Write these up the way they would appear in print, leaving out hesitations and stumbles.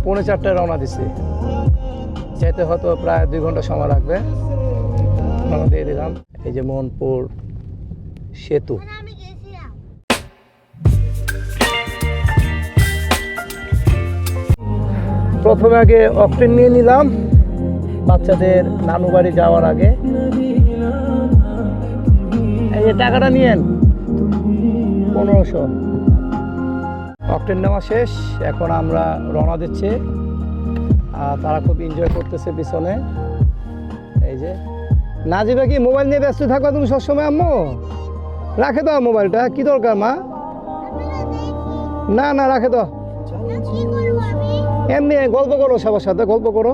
4:30 রওনা দিছি। যেতে হয়তো প্রায় 2 ঘন্টা সময় লাগবে। রওনা দিয়ে দিলাম। এই যে মোহনপুর সেতু। প্রথমে আগে অকটেন নিয়ে নিলাম বাচ্চাদের নানু বাড়ি যাওয়ার আগে। এই যে টাকাটা নিয়েন 1500। অকটেন নেওয়া শেষ, এখন আমরা রওনা দিচ্ছি। তারা খুব এনজয় করতেছে পিছনে। এই যে নাজিবা কি মোবাইল নিয়ে ব্যস্ত থাকবা তুমি সবসময়? আম্মু রাখে দাও মোবাইলটা, কি দরকার মা? না না রাখে দাও, এমনি গল্প করো, সবার সাথে গল্প করো।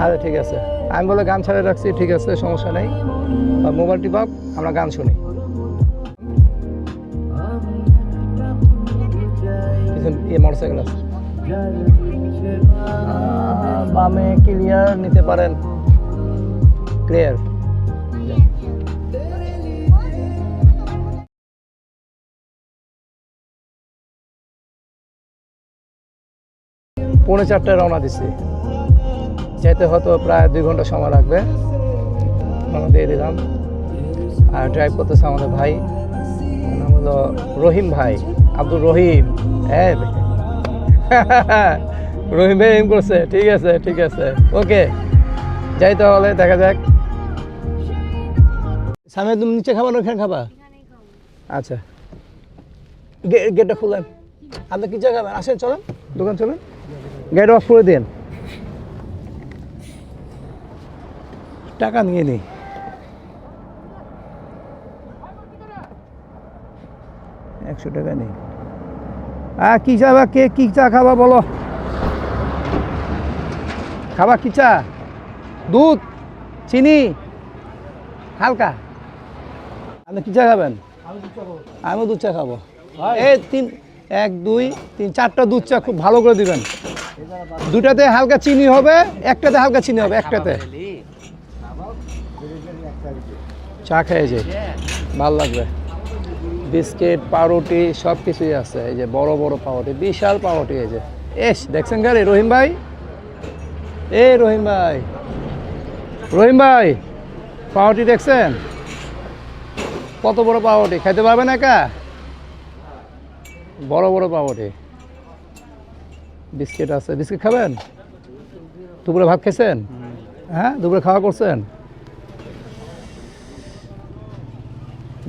আরে ঠিক আছে, আমি বলে গান ছাড়ে রাখছি, ঠিক আছে সমস্যা নেই। মোবাইল টিপাপ, আমরা গান শুনি। মোটরসাইকেল আছে বামে, ক্লিয়ার নিতে পারেন, ক্লিয়ার। 4:30 রওনা দিছি। যেতে হয়তো প্রায় 2 ঘন্টা সময় লাগবে। রওনা দিয়ে দিলাম। আর ড্রাইভ করতেছে আমাদের ভাই, নাম হলো রহিম ভাই, আব্দুর রহিম। রহিম ভাই এম করছে, ঠিক আছে ঠিক আছে, ওকে যাই তাহলে, দেখা যাক। সামনে তুমি নিচে খাবা না ওখানে খাবা? আচ্ছা গেটটা খুলেন। আপনি কি জায়গা খাবেন? আসেন, চলেন দোকান, চলেন, গেট অফ করে দেন। টাকা নিয়ে নিই। $100 নেই। কি চাবা, কে কি চা খাবা বলো? খাবা কি চা? দুধ, চিনি, হালকা? আপনি কি চা খাবেন? আমিও দুধ চা খাবো। এই 1 2 3 4টা দুধ চা খুব ভালো করে দিবেন। 2টাতে হালকা চিনি হবে, 1টাতে হালকা চিনি হবে, 1টাতে। চা খেয়ে যাই, ভালো লাগবে। বিস্কিট, পাউরুটি সব কিছুই আছে। এই যে বড় বড় পাউরুটি, বিশাল পাউরুটি। এই যে দেখছেন গাড়ি? রহিম ভাই, রহিম ভাই, রহিম ভাই পাউরুটি দেখছেন? কত বড় পাউরুটি, খাইতে পারবেন একা? বড় বড় পাউরুটি। বিস্কিট আছে, বিস্কিট খাবেন? দুপুরে ভাত খেয়েছেন? হ্যাঁ, দুপুরে খাওয়া করছেন?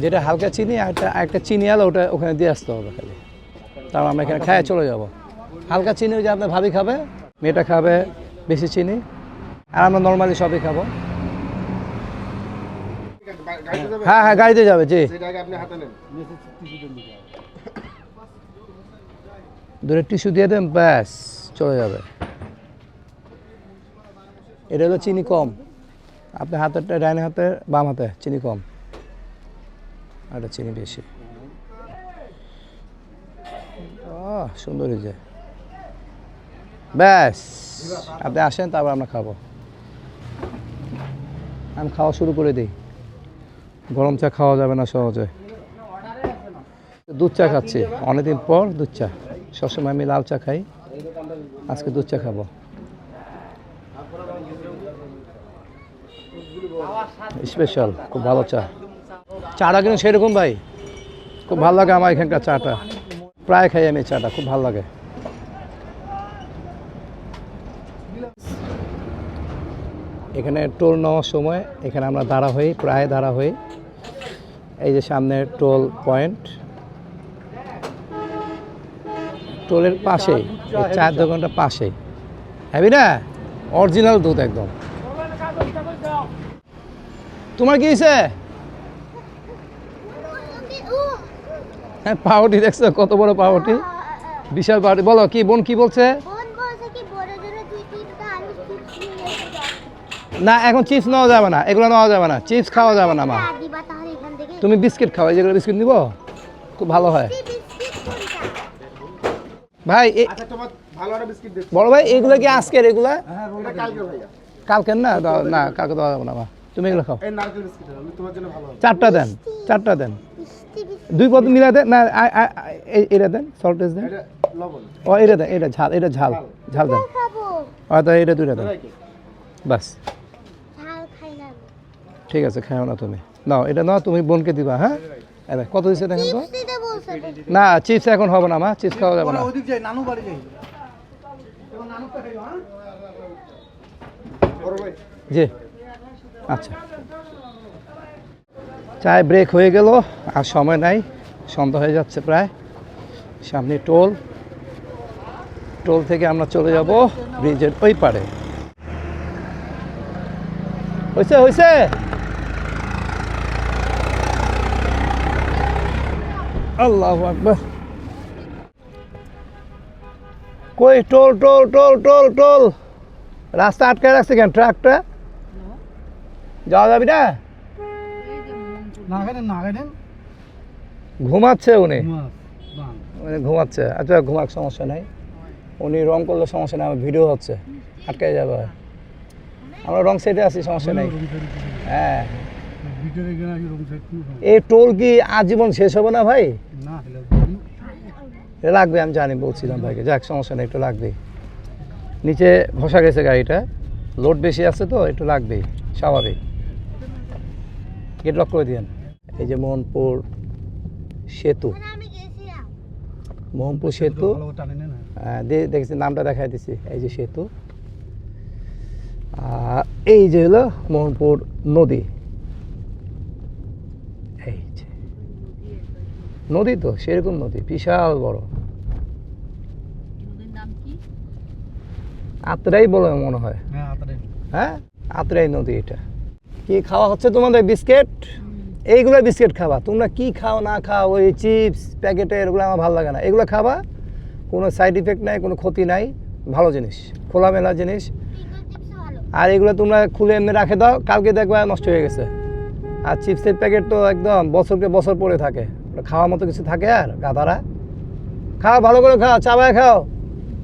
যেটা হালকা চিনি, একটা চিনি আলো, ওটা ওখানে দিয়ে আসতে হবে খালি। তারপর আমরা এখানে খায় চলে যাব। হালকা চিনি ওই যে আপনার ভাবি খাবে, মেয়েটা খাবে বেশি চিনি, আর আমরা নর্মালি সবই খাবো। হ্যাঁ হ্যাঁ, গাড়িতে যাবে। জি, দূরে টিস্যু দিয়ে দেন, ব্যাস চলে যাবে। এটা হলো চিনি কম, আপনার হাতেরটা, ডাইনে হাতে বাম হাতে চিনি কম, আর চিনি বেশি। সুন্দর হয়েছে, ব্যাস। আপনি আসেন, তারপর আমরা খাবো। আমি খাওয়া শুরু করে দিই। গরম চা খাওয়া যাবে না সহজে। দুধ চা খাচ্ছি অনেকদিন পর, দুধ চা। সবসময় আমি লাল চা খাই, আজকে দুধ চা খাবো। স্পেশাল, খুব ভালো চা। চাটা কিন্তু সেরকম ভাই, খুব ভালো লাগে আমার এখানকার চাটা। প্রায় খাই আমি চাটা, খুব ভালো লাগে। এখানে টোল নেওয়ার সময় এখানে আমরা দাঁড়া হই, প্রায় দাঁড়া হই। এই যে সামনে টোল পয়েন্ট, টোলের পাশেই, 4 দোকানটা পাশেই। হ্যাবি না, অরিজিনাল দুধ একদম। তোমার কি হয়েছে? হ্যাঁ, পাউরুটি দেখছো কত বড় পাউরুটি, বিশাল পাউরুটি। বলো কি বোন, কি বলছে? না, এখন চিপস নেওয়া যাবে না, এগুলো নেওয়া যাবে না, চিপস খাওয়া যাবে না। মা তুমি বিস্কিট খাও, এই যেগুলো বিস্কিট নিবো, খুব ভালো হয় ভাই। বড় ভাই এগুলো কি আজকের? এগুলা কালকের না? না কালকে দেওয়া যাবে না। মা তুমি এগুলো খাও, 4টা দেন, 4টা দেন, 2 পদ মিলা দেন। না এটা দেন, সল্টেজ দেন। ও এটা দেন, এটা ঝাল, এটা ঝাল ঝাল দেন। হয়তো এটা দুইটা দেন বাস। ঠিক আছে, খাও না তুমি, নাও এটা নাও, তুমি বোনকে দিবা। হ্যাঁ কত দিচ্ছে দেখেন তো। না চিপস এখন হবে না, মা চিপস খাওয়া যাবে না। জি আচ্ছা, চায় ব্রেক হয়ে গেল, আর সময় নাই, সন্ধ্যা হয়ে যাচ্ছে প্রায়। সামনে টোল, টোল থেকে আমরা চলে যাব ব্রিজের ওই পারে। হয়েছে হয়েছে, আল্লাহু আকবার। কই toll toll toll toll toll, রাস্তা আটকায় রাখছে কেন? ট্রাকটা যাওয়া যাবি না? ঘুমাচ্ছে উনি, ঘুমাচ্ছে। আচ্ছা ঘুমাক, সমস্যা নাই, উনি রং করলে সমস্যা নেই, আমার ভিডিও হচ্ছে, আটকায় যাবে। আমরা রং সাইডে আছি, সমস্যা নেই। হ্যাঁ এই টোল কি আজীবন শেষ হবে না ভাই? লাগবে, আমি জানি, বলছিলাম ভাইকে, যাক সমস্যা নেই, একটু লাগবেই। নিচে ঘষা গেছে গাড়িটা, লোড বেশি আছে তো একটু লাগবেই, স্বাভাবিক। গেট লক করে দিয়েন। এই যে মোহনপুর সেতু, মোহনপুর সেতু দেখছি, নামটা দেখাই দিছি। এই যে সেতু, আর এই যে হলো মোহনপুর নদী। এই যে নদী, তো সেরকম নদী, বিশাল বড়। আত্রাই বলে মনে হয়, হ্যাঁ আত্রাই নদী। এটা কি খাওয়া হচ্ছে তোমাদের? বিস্কিট, এইগুলো বিস্কিট খাবা তোমরা, কি খাও না খাও, ওই চিপস প্যাকেটের, এগুলো আমার ভালো লাগে না। এগুলো খাবা, কোনো সাইড ইফেক্ট নাই, কোনো ক্ষতি নাই, ভালো জিনিস, খোলামেলা জিনিস। আর এগুলো তোমরা খুলে এমনি রাখে দাও, কালকে দেখবা নষ্ট হয়ে গেছে। আর চিপসের প্যাকেট তো একদম বছরকে বছর পরে থাকে, খাওয়ার মতো কিছু থাকে? আর গাধারা, খাও ভালো করে খাও, চাবায় খাও,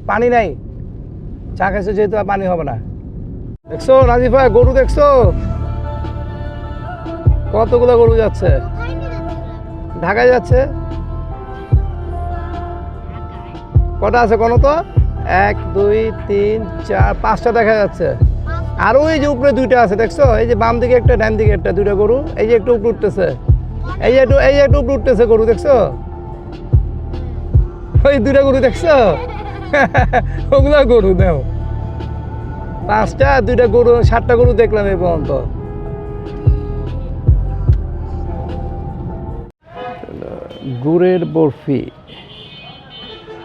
পানি নাই, চা খাইছো যেহেতু আর পানি হবে না। দেখছো নাজিফা, গরু দেখছো কতগুলো গরু যাচ্ছে? ঢাকায় যাচ্ছে। কটা আছে কোনো তো? 1 2 3 4 5টা দেখা যাচ্ছে। আর ওই যে উপরে 2টা আছে দেখছো? এই যে বাম দিকে একটা, ডান দিকে একটা, 2টা গরু। এই যে একটু উপরে উঠতেছে, এই যে একটু উপরে উঠতেছে গরু, দেখছো? ওই 2টা গরু দেখছো? ওগুলো গরু দেও, 5টা, 2টা গরু, 7টা গরু দেখলাম এই পর্যন্ত। গুড়ের বরফি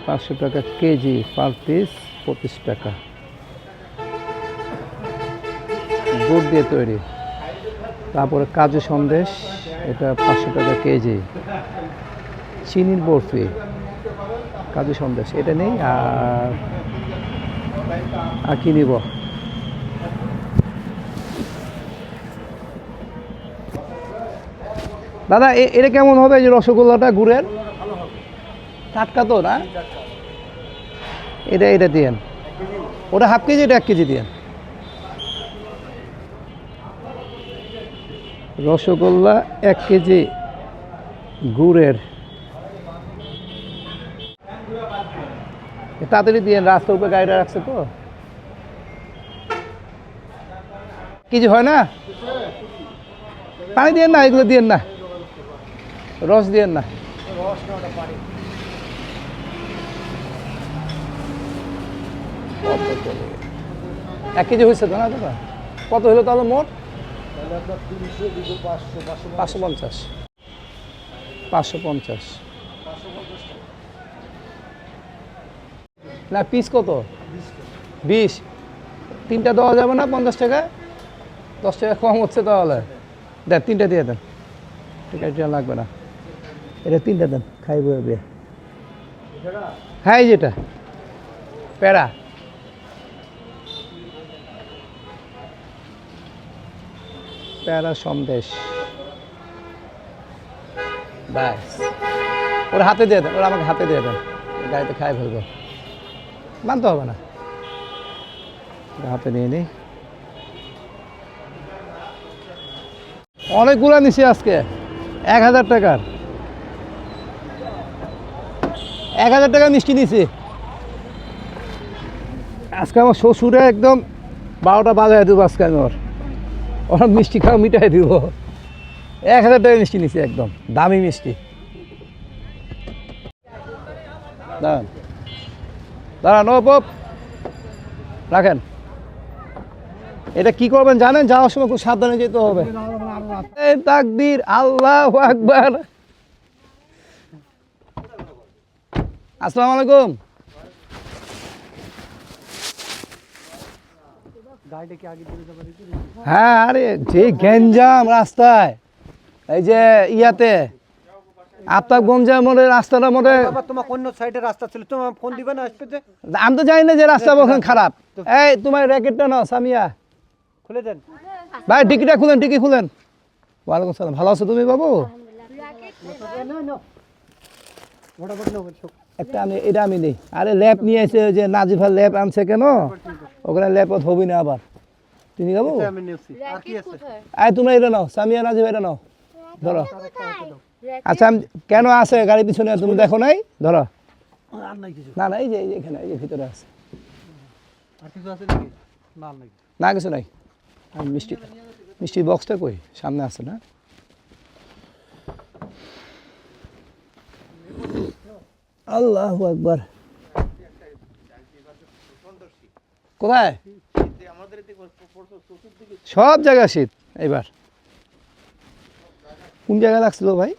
500 টাকা কেজি, পার পিস 25 টাকা, গুড় দিয়ে তৈরি। তারপরে কাজু সন্দেশ, এটা 500 টাকা কেজি। চিনির বরফি, কাজু সন্দেশ, এটা নেই। আর কি নিব? দাদা এটা কেমন হবে? এই যে রসগোল্লাটা গুড়ের, টাটকা তো না? এটা দিয়েন, ওটা হাফ কেজি, এটা 1 কেজি দিয়েন। রসগোল্লা 1 কেজি গুড়ের, তাড়াতাড়ি দিয়েন, রাস্তার উপরে গাড়িটা রাখছে তো। কেজি হয় না? পানি দিয়েন না, এগুলো দিয়েন না, রস দিয়েন না। 1 কেজি হয়েছে তো না দাদা? কত হলো তাহলে মোট? 550, 550 না। পিস কত? 20। 3টা দেওয়া যাবে না 50 টাকা? 10 টাকা কম হচ্ছে তাহলে। দেন 3টা দিয়ে দেন, ঠিক আছে, লাগবে না। এটা 3টা দেন, খাইব। হ্যাঁ এই যেটা প্যারা, প্যারা সন্দেশ, ব্যাস। ওরা হাতে দিয়ে দেন, ওরা আমাকে হাতে দিয়ে দেন, গাড়িতে খাই ফেলবো, মানতে হবে না, হাতে নিয়ে নিই। অনেকগুলো নিছি আজকে, 1000 টাকার, 1000 টাকা মিষ্টি নিছি। আজকে আমার শ্বশুরে একদম 12টা বাজায় দেবো আজকে আমি ওরা মিষ্টি খাওয়া মিটাই দিব। 1000 টাকা মিষ্টি নিছি, একদম দামি মিষ্টি। দাঁড়ান দাঁড়ান, ও পপ রাখেন। এটা কি করবেন জানেন? যাওয়ার সময় খুব সাবধানে যেতে হবে। তাকবীর, আল্লাহু আকবার। আসসালামু আলাইকুম। হ্যাঁ, আরে যে গ্যাঞ্জাম রাস্তায়, এই যে ইয়াতে আফতাবগঞ্জের মধ্যে রাস্তাটার মধ্যে। তোমার কোন সাইডে রাস্তা ছিল? তোমার ফোন দিবে না আসতে? আমি তো জানি না যে রাস্তা বলছেন খারাপ। এই তোমার র্যাকেটটা নাও সামিয়া, খুলে দেন ভাই টিকিটা খুলেন, টিকি খুলেন। ওয়ালাইকুম সালাম, ভালো আছো তুমি বাবু? একটা আমি এটা আমি নেই। আরে ল্যাপ নিয়ে এসে যে নাজিফার ল্যাপ আনছে কেন? ওখানে ল্যাপত হবি না আবার। তুমি বাবু তোমরা এটা নাও, সামিয়া নাজিফা এটা নাও, ধরো। আচ্ছা কেন আছে গাড়ির পিছনে? তুমি দেখো নাই? ধরো। না না, এই যে এখানে, এই যে ভিতরে আছে। না কিছু নাই। মিষ্টি মিষ্টির বক্সটা কই? সামনে আছে না? আল্লাহু আকবার। কোথায়? সব জায়গায় শীত। এবার কোন জায়গায় লাগছিল ভাই?